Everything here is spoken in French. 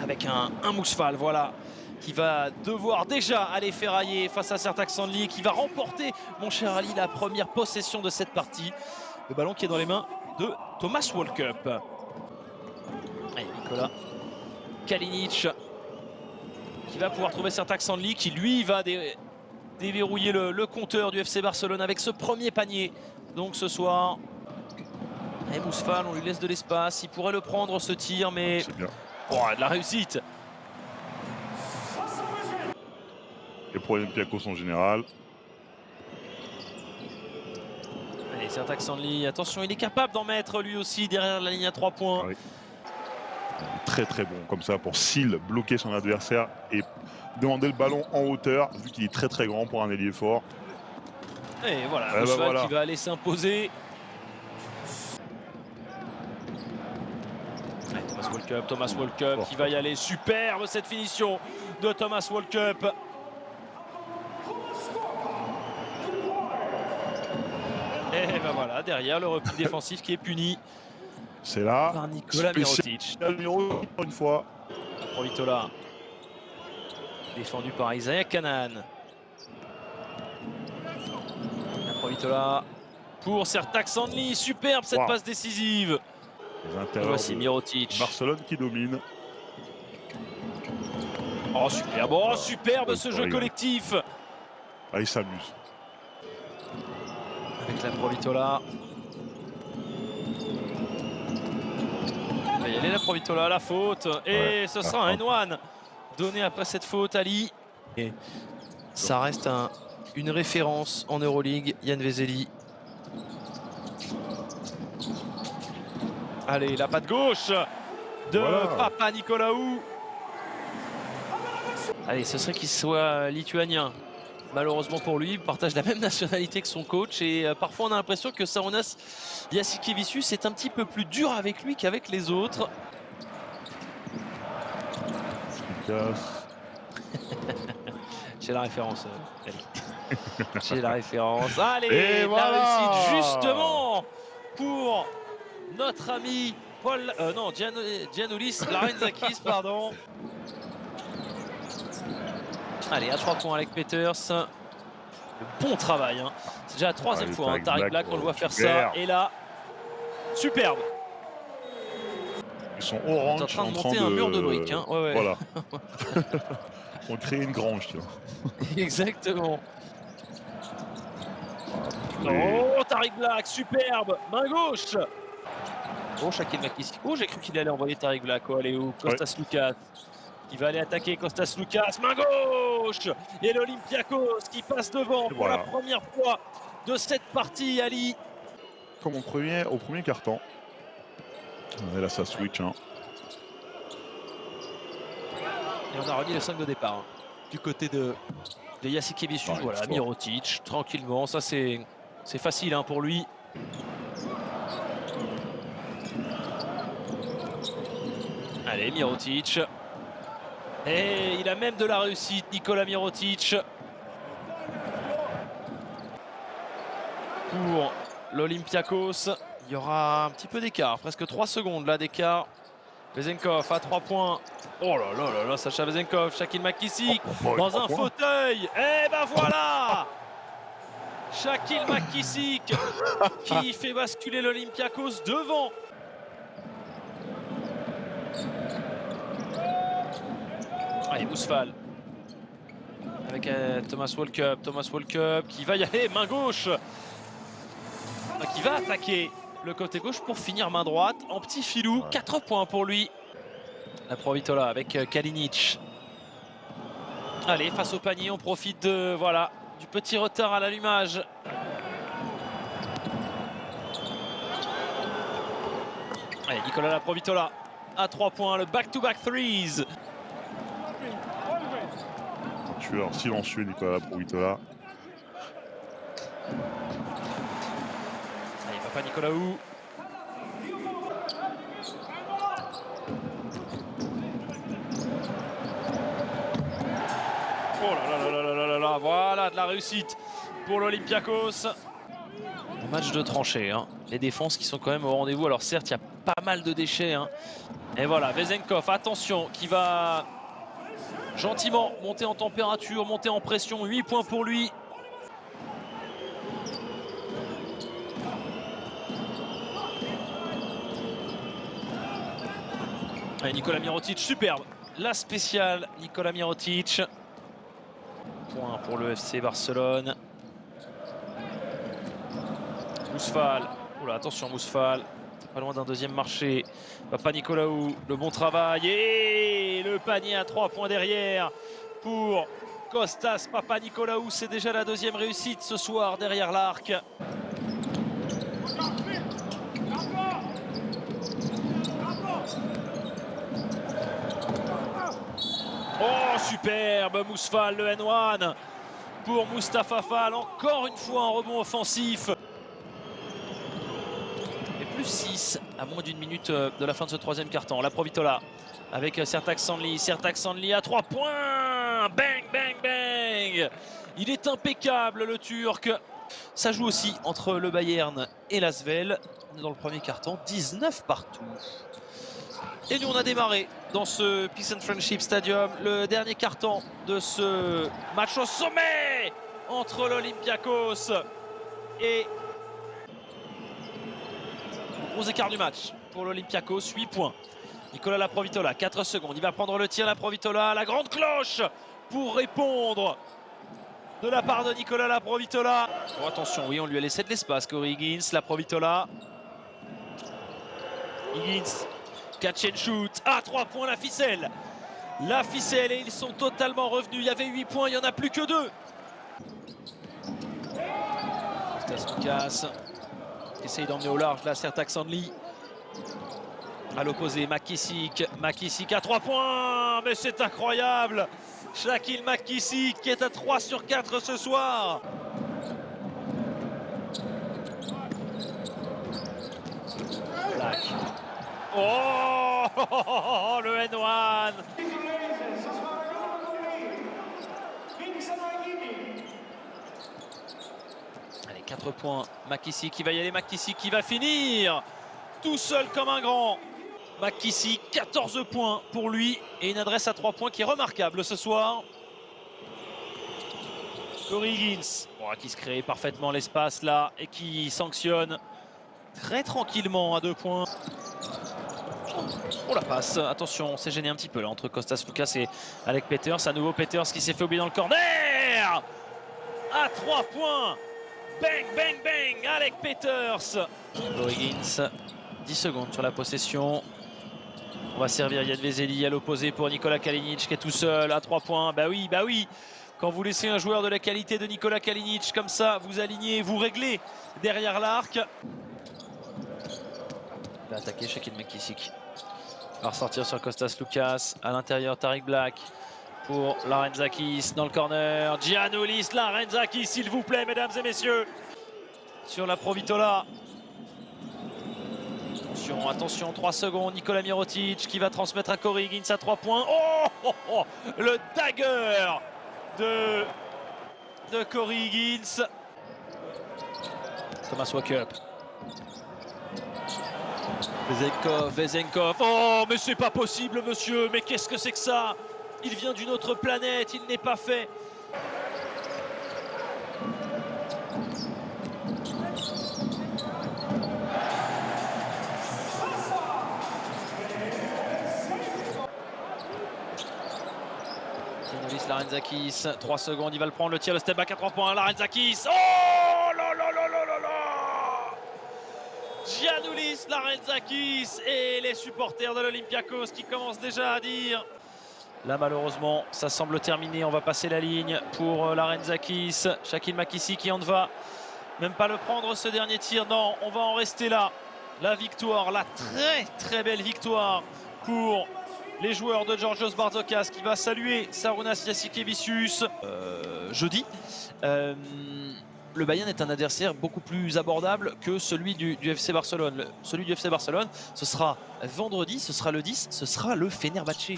avec un Mousfal, voilà, qui va devoir déjà aller ferrailler face à Sertaç Şanlı, qui va remporter, mon cher Ali, la première possession de cette partie. Le ballon qui est dans les mains de Thomas Walkup. Allez, Nikola Kalinic qui va pouvoir trouver Sertaç Şanlı, qui lui va déverrouiller le compteur du FC Barcelone avec ce premier panier. Donc ce soir, et Mousfal, on lui laisse de l'espace, il pourrait le prendre ce tir, mais oh, de la réussite. Et pour Olympiakos en général. Allez, Sertaç Şanlı, attention, il est capable d'en mettre lui aussi derrière la ligne à 3 points. Ah oui. Très très bon comme ça pour Seal, bloquer son adversaire et demander le ballon en hauteur, vu qu'il est très très grand pour un ailier fort. Et voilà, Mousfal qui va aller s'imposer. Thomas Walkup qui va y aller. Superbe cette finition de Thomas Walkup. Et ben voilà, derrière le repli défensif qui est puni. C'est là par Nikola Mirotic. Une fois. Provitola. Défendu par Isaiah Kanan. Provitola pour Sertaç Şanlı. Superbe cette passe décisive. Voici Mirotic. Barcelone qui domine. Oh superbe, oh, superbe ce jeu collectif. Ah, il s'amuse. Avec la Provitola. Il va y aller la Provitola, la faute. Et ce sera un N1 donné après cette faute, Ali. Et ça reste une référence en Euroleague, Yann Vezeli. Allez, la patte gauche de Papa Nicolaou. Allez, ce serait qu'il soit lituanien. Malheureusement pour lui, il partage la même nationalité que son coach. Et parfois, on a l'impression que Šarūnas Jasikevičius est un petit peu plus dur avec lui qu'avec les autres. J'ai la référence. J'ai la référence. Allez, et la voilà réussite justement pour notre ami Paul, non, Giannoulis Larenzakis, pardon. Allez, à 3 points Alec Peters. Le bon travail. Hein. C'est déjà la troisième fois. Hein. Tarik Black, on le voit faire ça. Et là, superbe. Ils sont orange. On est en train de monter un mur de briques. Hein. Ouais, ouais. Voilà. On crée une grange, tu vois. Exactement. Oh, Tarik Black, superbe. Main gauche. Oh, Shaquille McKissick. Oh, j'ai cru qu'il allait envoyer Tarik Black. Oh, allez où Kostas Loukas. Il va aller attaquer Kostas Loukas. Main gauche. Et l'Olympiakos qui passe devant pour la première fois de cette partie, Ali. Comme au premier carton. Et là, ça switch. Hein. Et on a remis le 5 de départ. Hein. Du côté de Jasikevičius. Voilà, Mirotic, tranquillement. Ça, c'est facile hein, pour lui. Allez, Mirotic. Et il a même de la réussite, Nikola Mirotic. Pour l'Olympiakos, il y aura un petit peu d'écart, presque 3 secondes là d'écart. Vezenkov à 3 points. Oh là là là là, Sacha Vezenkov, Shaquille McKissick dans un fauteuil. Et ben voilà, Shaquille McKissick qui fait basculer l'Olympiakos devant. Allez, Mousfal avec Thomas Walkup qui va y aller, main gauche, qui va attaquer le côté gauche pour finir main droite en petit filou. 4 points pour lui. La Provitola avec Kalinic. Allez, face au panier, on profite de voilà du petit retard à l'allumage. Allez, Nikola la Provitola à 3 points, le back-to-back threes. Tueur silencieux, Nikola Provitola. Allez, Papa Nicolaou. Oh là là là là là là là, voilà de la réussite pour l'Olympiakos. Un match de tranchée, hein. Les défenses qui sont quand même au rendez-vous. Alors certes, il y a pas mal de déchets, hein. Et voilà, Vezenkov, attention, qui va gentiment monter en température, monter en pression. 8 points pour lui. Et Nikola Mirotic, superbe. La spéciale Nikola Mirotic. Point pour le FC Barcelone. Mousfal. Oula, attention Mousfal. Pas loin d'un deuxième marché. Papanicolaou, le bon travail. Et le panier à 3 points derrière pour Kostas Papanicolaou. C'est déjà la deuxième réussite ce soir derrière l'arc. Oh, superbe Mousfal, le N1 pour Moustapha Fall. Encore une fois un rebond offensif. Et plus 6 à moins d'une minute de la fin de ce troisième quart-temps. La Provitola avec Sertaç Şanlı. Sertaç Şanlı à 3 points. Bang, bang, bang. Il est impeccable le Turc. Ça joue aussi entre le Bayern et l'Asvel. Dans le premier quart-temps, 19 partout. Et nous on a démarré dans ce Peace and Friendship Stadium, le dernier quart-temps de ce match au sommet entre l'Olympiakos et gros écart du match pour l'Olympiakos, 8 points. Nicolas Laprovitola, 4 secondes, il va prendre le tir, Laprovitola, la grande cloche pour répondre de la part de Nicolas Laprovitola. Oh, attention, oui, on lui a laissé de l'espace, Corey Higgins, Laprovitola. Higgins. Catch and shoot, à 3 points la ficelle. La ficelle et ils sont totalement revenus. Il y avait 8 points, il n'y en a plus que 2. Kostas Lukas qui essaye d'emmener au large là, Sertaç Şanlı. À l'opposé, McKissick. McKissick à 3 points, mais c'est incroyable. Shaquille McKissick qui est à 3 sur 4 ce soir. Black. Oh, le N1. Allez, 4 points. McKissick qui va y aller. McKissick qui va finir tout seul comme un grand. McKissick, 14 points pour lui. Et une adresse à 3 points qui est remarquable ce soir. Corey Higgins, qui se crée parfaitement l'espace là et qui sanctionne très tranquillement à 2 points. Oh la passe, attention, on s'est gêné un petit peu là entre Kostas Lukas et Alec Peters. À nouveau Peters qui s'est fait oublier dans le corner. À 3 points. Bang, bang, bang, Alec Peters. Higgins, 10 secondes sur la possession. On va servir Yann Vezeli à l'opposé pour Nikola Kalinic qui est tout seul à 3 points. Bah oui, bah oui. Quand vous laissez un joueur de la qualité de Nikola Kalinic comme ça, vous alignez, vous réglez derrière l'arc. Il va attaquer Shaquille McKissick. Il va ressortir sur Kostas Lukas. À l'intérieur, Tariq Black pour Larenzakis dans le corner. Giannoulis Larenzakis, s'il vous plaît, mesdames et messieurs. Sur la Provitola. Attention, attention, 3 secondes. Nikola Mirotic qui va transmettre à Corey Higgins à 3 points. Oh, le dagger de Corey Higgins. Thomas Wakup. Vezenkov. Oh, mais c'est pas possible, monsieur. Mais qu'est-ce que c'est que ça? Il vient d'une autre planète. Il n'est pas fait. Giannoulis Larenzakis, 3 secondes. Il va le prendre, le tir, le step back à 3 points. Larenzakis. Oh là là là là là là. Giannoulis Larenzakis et les supporters de l'Olympiakos qui commencent déjà à dire. Là malheureusement ça semble terminé, on va passer la ligne pour Larenzakis. Shaquille McKissick qui en va même pas le prendre ce dernier tir, non, on va en rester là. La victoire, la très très belle victoire pour les joueurs de Georgios Barzokas qui va saluer Šarūnas Jasikevičius jeudi. Le Bayern est un adversaire beaucoup plus abordable que celui du FC Barcelone. Celui du FC Barcelone, ce sera vendredi, ce sera le 10, ce sera le Fenerbahçe.